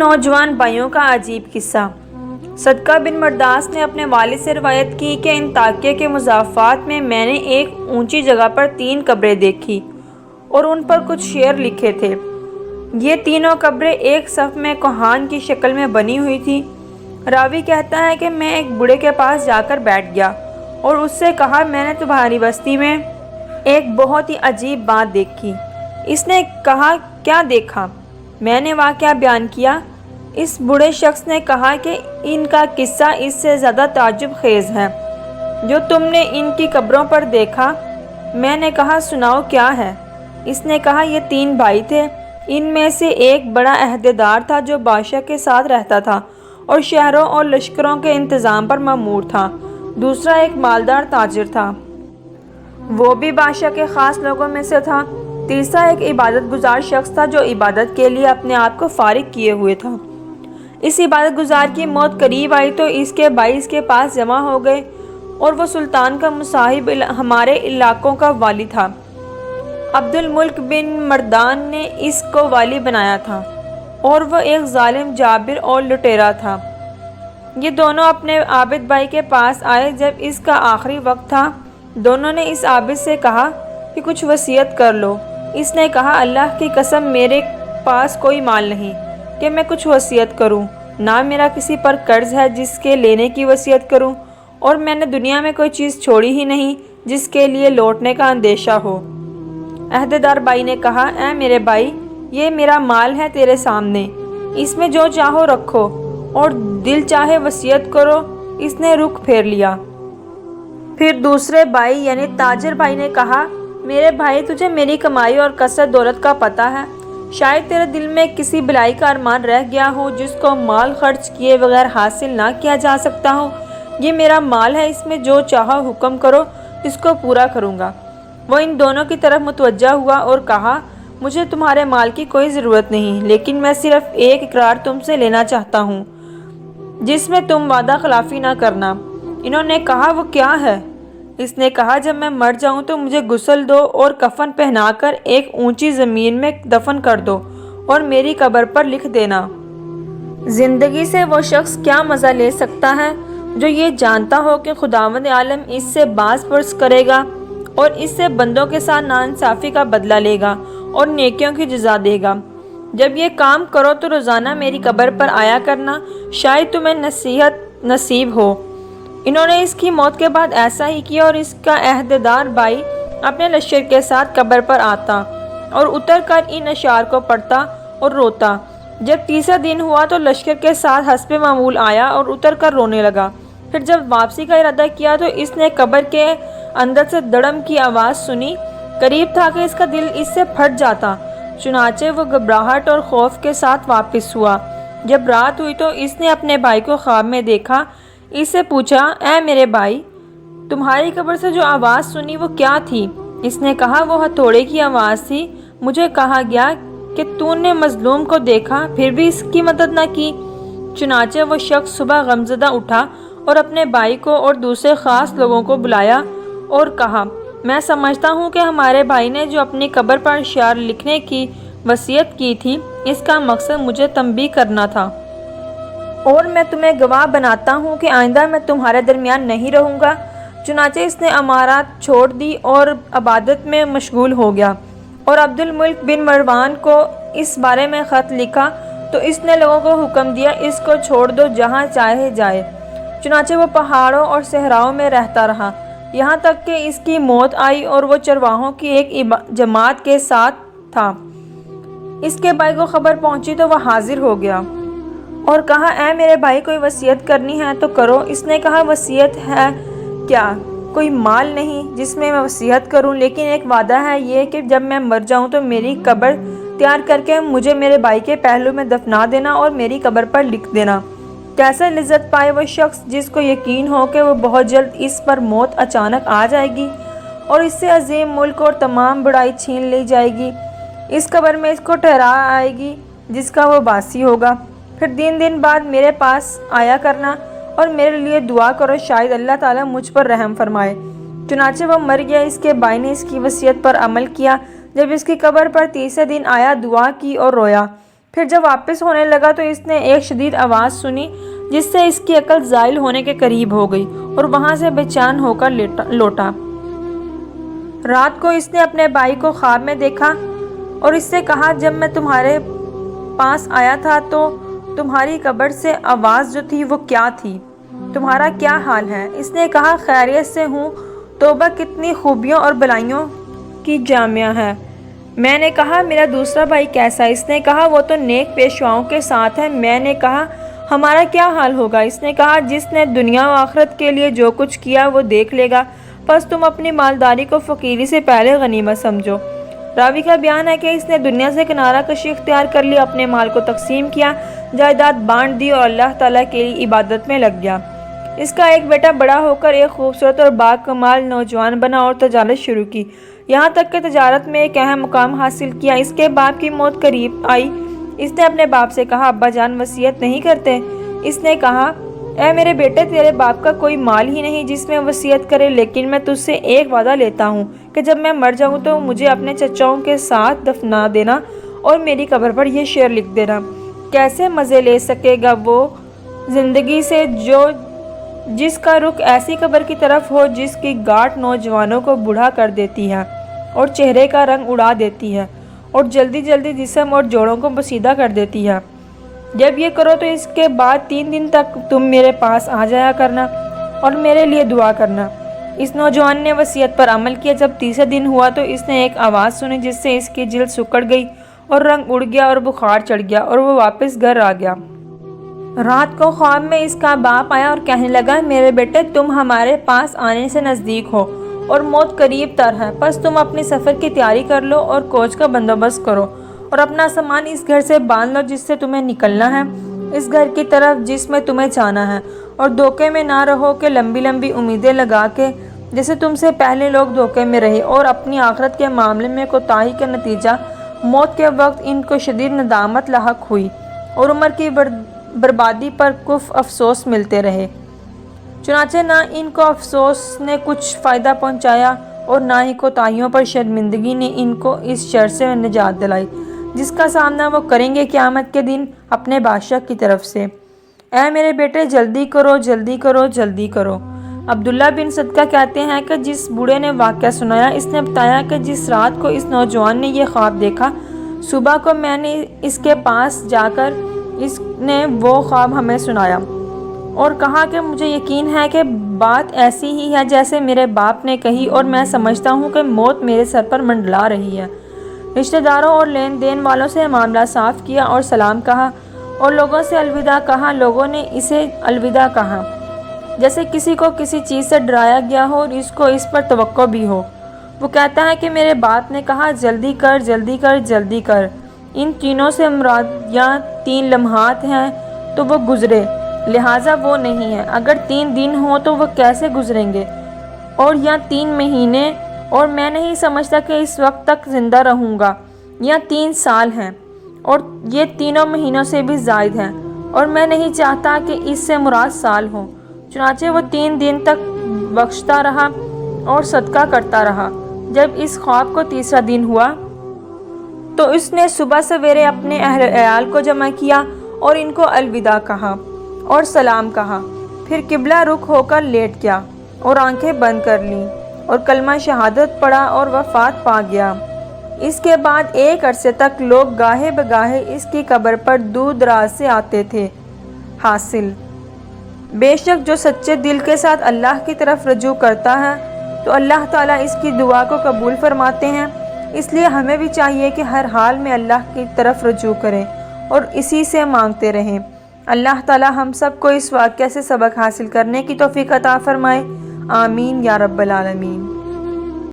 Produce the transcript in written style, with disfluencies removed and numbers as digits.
نوجوان بھائیوں کا عجیب قصہ۔ صدقہ بن مرداس نے اپنے والد سے روایت کی کہ ان تاکیے کے مضافات میں نے ایک اونچی جگہ پر 3 قبریں دیکھی اور ان پر کچھ شعر لکھے تھے۔ یہ تینوں قبریں ایک صف میں کوہان کی شکل میں بنی ہوئی تھی۔ راوی کہتا ہے کہ میں ایک بوڑھے کے پاس جا کر بیٹھ گیا اور اس سے کہا، میں نے تمہاری بستی میں ایک بہت ہی عجیب بات دیکھی۔ اس نے کہا، کیا دیکھا؟ میں نے واقعہ بیان کیا۔ اس بوڑھے شخص نے کہا کہ ان کا قصہ اس سے زیادہ تعجب خیز ہے جو تم نے ان کی قبروں پر دیکھا۔ میں نے کہا، سناؤ کیا ہے؟ اس نے کہا، یہ 3 بھائی تھے۔ ان میں سے ایک بڑا عہدیدار تھا جو بادشاہ کے ساتھ رہتا تھا اور شہروں اور لشکروں کے انتظام پر مامور تھا۔ دوسرا ایک مالدار تاجر تھا، وہ بھی بادشاہ کے خاص لوگوں میں سے تھا۔ تیسرا ایک عبادت گزار شخص تھا جو عبادت کے لیے اپنے آپ کو فارغ کیے ہوئے تھا۔ اس عبادت گزار کی موت قریب آئی تو اس کے بھائی اس کے پاس جمع ہو گئے اور وہ سلطان کا مصاحب ہمارے علاقوں کا والی تھا۔ عبد الملک بن مردان نے اس کو والی بنایا تھا اور وہ ایک ظالم جابر اور لٹیرا تھا۔ یہ دونوں اپنے عابد بھائی کے پاس آئے جب اس کا آخری وقت تھا۔ دونوں نے اس عابد سے کہا کہ کچھ وصیت کر لو۔ اس نے کہا، اللہ کی قسم میرے پاس کوئی مال نہیں کہ میں کچھ وصیت کروں، نہ میرا کسی پر قرض ہے جس کے لینے کی وصیت کروں، اور میں نے دنیا میں کوئی چیز چھوڑی ہی نہیں جس کے لیے لوٹنے کا اندیشہ ہو۔ عہدیدار بھائی نے کہا، اے میرے بھائی، یہ میرا مال ہے تیرے سامنے، اس میں جو چاہو رکھو اور دل چاہے وصیت کرو۔ اس نے رخ پھیر لیا۔ پھر دوسرے بھائی یعنی تاجر بھائی نے کہا، میرے بھائی، تجھے میری کمائی اور کثرت دولت کا پتہ ہے۔ شاید تیرے دل میں کسی بلائی کا ارمان رہ گیا ہو جس کو مال خرچ کیے بغیر حاصل نہ کیا جا سکتا ہو۔ یہ میرا مال ہے، اس میں جو چاہو حکم کرو، اس کو پورا کروں گا۔ وہ ان دونوں کی طرف متوجہ ہوا اور کہا، مجھے تمہارے مال کی کوئی ضرورت نہیں، لیکن میں صرف ایک اقرار تم سے لینا چاہتا ہوں جس میں تم وعدہ خلافی نہ کرنا۔ انہوں نے کہا، وہ کیا ہے؟ اس نے کہا، جب میں مر جاؤں تو مجھے غسل دو اور کفن پہنا کر ایک اونچی زمین میں دفن کر دو اور میری قبر پر لکھ دینا۔ زندگی سے وہ شخص کیا مزہ لے سکتا ہے جو یہ جانتا ہو کہ خداوند عالم اس سے باز پرس کرے گا اور اس سے بندوں کے ساتھ ناانصافی کا بدلہ لے گا اور نیکیوں کی جزا دے گا۔ جب یہ کام کرو تو روزانہ میری قبر پر آیا کرنا، شاید تمہیں نصیحت نصیب ہو۔ انہوں نے اس کی موت کے بعد ایسا ہی کیا اور اس کا عہدیدار بھائی اپنے لشکر کے ساتھ قبر پر آتا اور اتر کر ان اشعار کو پڑھتا اور روتا۔ جب تیسرا دن ہوا تو لشکر کے ساتھ حسب معمول آیا اور اتر کر رونے لگا۔ پھر جب واپسی کا ارادہ کیا تو اس نے قبر کے اندر سے دڑم کی آواز سنی۔ قریب تھا کہ اس کا دل اس سے پھٹ جاتا، چنانچہ وہ گھبراہٹ اور خوف کے ساتھ واپس ہوا۔ جب رات ہوئی تو اس نے اپنے بھائی کو خواب میں دیکھا۔ اس سے پوچھا، اے میرے بھائی، تمہاری قبر سے جو آواز سنی وہ کیا تھی؟ اس نے کہا، وہ ہتھوڑے کی آواز تھی۔ مجھے کہا گیا کہ تو نے مظلوم کو دیکھا پھر بھی اس کی مدد نہ کی۔ چنانچہ وہ شخص صبح غمزدہ اٹھا اور اپنے بھائی کو اور دوسرے خاص لوگوں کو بلایا اور کہا، میں سمجھتا ہوں کہ ہمارے بھائی نے جو اپنی قبر پر اشعار لکھنے کی وصیت کی تھی، اس کا مقصد مجھے تنبیہ کرنا تھا، اور میں تمہیں گواہ بناتا ہوں کہ آئندہ میں تمہارے درمیان نہیں رہوں گا۔ چنانچہ اس نے امارات چھوڑ دی اور عبادت میں مشغول ہو گیا، اور عبد الملک بن مروان کو اس بارے میں خط لکھا تو اس نے لوگوں کو حکم دیا، اس کو چھوڑ دو، جہاں چاہے جائے۔ چنانچہ وہ پہاڑوں اور صحراؤں میں رہتا رہا یہاں تک کہ اس کی موت آئی، اور وہ چرواہوں کی ایک جماعت کے ساتھ تھا۔ اس کے بھائی کو خبر پہنچی تو وہ حاضر ہو گیا اور کہا، اے میرے بھائی، کوئی وصیت کرنی ہے تو کرو۔ اس نے کہا، وصیت ہے کیا؟ کوئی مال نہیں جس میں وصیت کروں، لیکن ایک وعدہ ہے، یہ کہ جب میں مر جاؤں تو میری قبر تیار کر کے مجھے میرے بھائی کے پہلو میں دفنا دینا اور میری قبر پر لکھ دینا۔ کیسے لذت پائے وہ شخص جس کو یقین ہو کہ وہ بہت جلد اس پر موت اچانک آ جائے گی اور اس سے عظیم ملک اور تمام بڑائی چھین لی جائے گی۔ اس قبر میں اس کو ٹھہرا آئے گی جس کا وہ باسی ہوگا۔ پھر 3 دن بعد میرے پاس آیا کرنا اور میرے لیے دعا کرو، شاید اللہ تعالیٰ مجھ پر رحم فرمائے۔ چنانچہ وہ مر گیا۔ اس کے بھائی نے اس کی وصیت پر عمل کیا۔ جب اس کی قبر پر تیسرے دن آیا، دعا کی اور رویا۔ پھر جب واپس ہونے لگا تو اس نے ایک شدید آواز سنی جس سے اس کی عقل زائل ہونے کے قریب ہو گئی اور وہاں سے بے چین ہو کر لوٹا۔ رات کو اس نے اپنے بھائی کو خواب میں دیکھا اور اس سے کہا، جب میں تمہارے پاس آیا تھا تو تمہاری قبر سے آواز جو تھی وہ کیا تھی؟ تمہارا کیا حال ہے؟ اس نے کہا، خیریت سے ہوں۔ توبہ کتنی خوبیوں اور بلائیوں کی جامعہ ہے۔ میں نے کہا، میرا دوسرا بھائی کیسا؟ اس نے کہا، وہ تو نیک پیشواؤں کے ساتھ ہے۔ میں نے کہا، ہمارا کیا حال ہوگا؟ اس نے کہا، جس نے دنیا و آخرت کے لیے جو کچھ کیا وہ دیکھ لے گا، بس تم اپنی مالداری کو فقیری سے پہلے غنیمت سمجھو۔ راوی کا بیان ہے کہ اس نے دنیا سے کنارہ کشی اختیار کر لی، اپنے مال کو تقسیم کیا، جائیداد بانٹ دی اور اللہ تعالیٰ کے لیے عبادت میں لگ گیا۔ اس کا ایک بیٹا بڑا ہو کر ایک خوبصورت اور باکمال نوجوان بنا اور تجارت شروع کی، یہاں تک کہ تجارت میں ایک اہم مقام حاصل کیا۔ اس کے باپ کی موت قریب آئی۔ اس نے اپنے باپ سے کہا، ابا جان وصیت نہیں کرتے؟ اس نے کہا، اے میرے بیٹے، تیرے باپ کا کوئی مال ہی نہیں جس میں وصیت کرے، لیکن میں تجھ سے ایک وعدہ لیتا ہوں کہ جب میں مر جاؤں تو مجھے اپنے چچاؤں کے ساتھ دفنا دینا اور میری قبر پر یہ شعر لکھ دینا، کیسے مزے لے سکے گا وہ زندگی سے جس کا رخ ایسی قبر کی طرف ہو جس کی گاٹھ نوجوانوں کو بوڑھا کر دیتی ہے اور چہرے کا رنگ اڑا دیتی ہے اور جلدی جلدی جسم اور جوڑوں کو بسیدہ کر دیتی ہے۔ جب یہ کرو تو اس کے بعد 3 دن تک تم میرے پاس آ جایا کرنا اور میرے لیے دعا کرنا۔ اس نوجوان نے وصیت پر عمل کیا۔ جب تیسرے دن ہوا تو اس نے ایک آواز سنی جس سے اس کی جلد سکڑ گئی اور رنگ اڑ گیا اور بخار چڑھ گیا اور وہ واپس گھر آ گیا۔ رات کو خواب میں اس کا باپ آیا اور کہنے لگا، میرے بیٹے، تم ہمارے پاس آنے سے نزدیک ہو اور موت قریب تر ہے، بس تم اپنی سفر کی تیاری کر لو اور کوچ کا بندوبست کرو اور اپنا سامان اس گھر سے باندھ لو جس سے تمہیں نکلنا ہے، اس گھر کی طرف جس میں تمہیں جانا ہے، اور دھوکے میں نہ رہو کہ لمبی لمبی امیدیں لگا کے جیسے تم سے پہلے لوگ دھوکے میں رہے اور اپنی آخرت کے معاملے میں کوتاہی کا نتیجہ موت کے وقت ان کو شدید ندامت لاحق ہوئی اور عمر کی بربادی پر کف افسوس ملتے رہے۔ چنانچہ نہ ان کو افسوس نے کچھ فائدہ پہنچایا اور نہ ہی کوتاہیوں پر شرمندگی نے ان کو اس شر سے نجات دلائی جس کا سامنا وہ کریں گے قیامت کے دن اپنے بادشاہ کی طرف سے۔ اے میرے بیٹے، جلدی کرو، جلدی کرو، جلدی کرو۔ عبداللہ بن صدقہ کہتے ہیں کہ جس بوڑھے نے واقعہ سنایا، اس نے بتایا کہ جس رات کو اس نوجوان نے یہ خواب دیکھا، صبح کو میں نے اس کے پاس جا کر اس نے وہ خواب ہمیں سنایا اور کہا کہ مجھے یقین ہے کہ بات ایسی ہی ہے جیسے میرے باپ نے کہی اور میں سمجھتا ہوں کہ موت میرے سر پر منڈلا رہی ہے۔ رشتہ داروں اور لین دین والوں سے معاملہ صاف کیا اور سلام کہا اور لوگوں سے الوداع کہا۔ لوگوں نے اسے الوداع کہا جیسے کسی کو کسی چیز سے ڈرایا گیا ہو اور اس کو اس پر توقع بھی ہو۔ وہ کہتا ہے کہ میرے باپ نے کہا، جلدی کر، جلدی کر، جلدی کر۔ ان تینوں سے مراد یا 3 لمحات ہیں تو وہ گزرے، لہٰذا وہ نہیں ہے۔ اگر 3 دن ہوں تو وہ کیسے گزریں گے، اور یا 3 مہینے، اور میں نہیں سمجھتا کہ اس وقت تک زندہ رہوں گا، یا 3 سال ہیں اور یہ تینوں مہینوں سے بھی زائد ہیں، اور میں نہیں چاہتا کہ اس سے مراد سال ہوں۔ چنانچہ وہ 3 دن تک بخشتا رہا اور صدقہ کرتا رہا۔ جب اس خواب کو تیسرا دن ہوا تو اس نے صبح سویرے اپنے اہل عیال کو جمع کیا اور ان کو الوداع کہا اور سلام کہا، پھر قبلہ رخ ہو کر لیٹ گیا اور آنکھیں بند کر لیں اور کلمہ شہادت پڑھا اور وفات پا گیا۔ اس کے بعد ایک عرصے تک لوگ گاہے بگاہے اس کی قبر پر دور دراز سے آتے تھے۔ حاصل، بے شک جو سچے دل کے ساتھ اللہ کی طرف رجوع کرتا ہے تو اللہ تعالیٰ اس کی دعا کو قبول فرماتے ہیں۔ اس لیے ہمیں بھی چاہیے کہ ہر حال میں اللہ کی طرف رجوع کریں اور اسی سے مانگتے رہیں۔ اللہ تعالیٰ ہم سب کو اس واقعہ سے سبق حاصل کرنے کی توفیق عطا فرمائے۔ آمین یا رب العالمین۔